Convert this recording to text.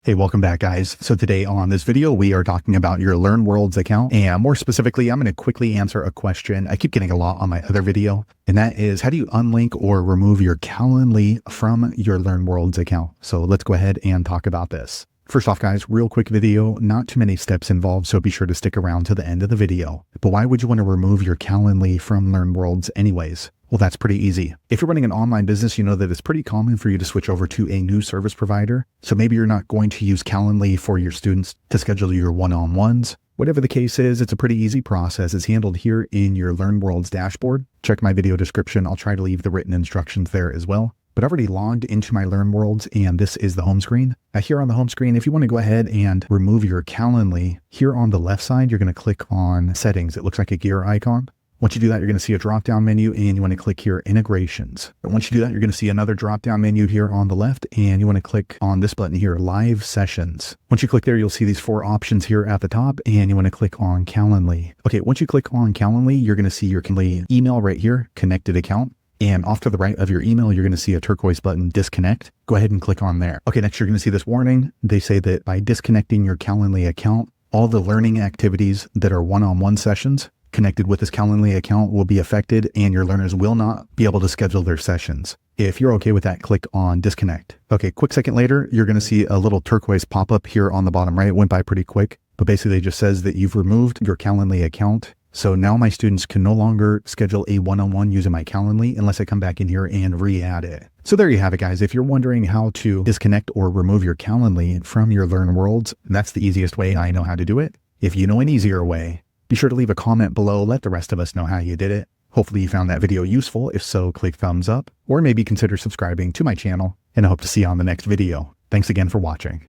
Hey, welcome back, guys. So today on this video, we are talking about your LearnWorlds account. And more specifically, I'm going to quickly answer a question I keep getting a lot on my other video. And that is, how do you unlink or remove your Calendly from your LearnWorlds account? So let's go ahead and talk about this. First off, guys, real quick video, not too many steps involved, so be sure to stick around to the end of the video. But why would you want to remove your Calendly from LearnWorlds anyways? Well, that's pretty easy. If you're running an online business, you know that it's pretty common for you to switch over to a new service provider. So maybe you're not going to use Calendly for your students to schedule your one-on-ones. Whatever the case is, it's a pretty easy process. It's handled here in your LearnWorlds dashboard. Check my video description. I'll try to leave the written instructions there as well. But I've already logged into my LearnWorlds and this is the home screen. Here on the home screen, if you want to go ahead and remove your Calendly, here on the left side, you're going to click on settings. It looks like a gear icon. Once you do that, you're going to see a drop-down menu and you want to click here, integrations. But once you do that, you're going to see another drop-down menu here on the left and you want to click on this button here, live sessions. Once you click there, you'll see these four options here at the top and you want to click on Calendly. Okay, once you click on Calendly, you're going to see your Calendly email right here, connected account. And off to the right of your email, you're going to see a turquoise button, disconnect. Go ahead and click on there. Okay, next you're going to see this warning. They say that by disconnecting your Calendly account, all the learning activities that are one-on-one sessions connected with this Calendly account will be affected and your learners will not be able to schedule their sessions. If you're okay with that, click on disconnect. Okay, quick second later, you're going to see a little turquoise pop up here on the bottom right. It went by pretty quick, but basically it just says that you've removed your Calendly account. So now my students can no longer schedule a one-on-one using my Calendly unless I come back in here and re-add it. So there you have it, guys. If you're wondering how to disconnect or remove your Calendly from your LearnWorlds, that's the easiest way I know how to do it. If you know an easier way, be sure to leave a comment below. Let the rest of us know how you did it. Hopefully you found that video useful. If so, click thumbs up or maybe consider subscribing to my channel, and I hope to see you on the next video. Thanks again for watching.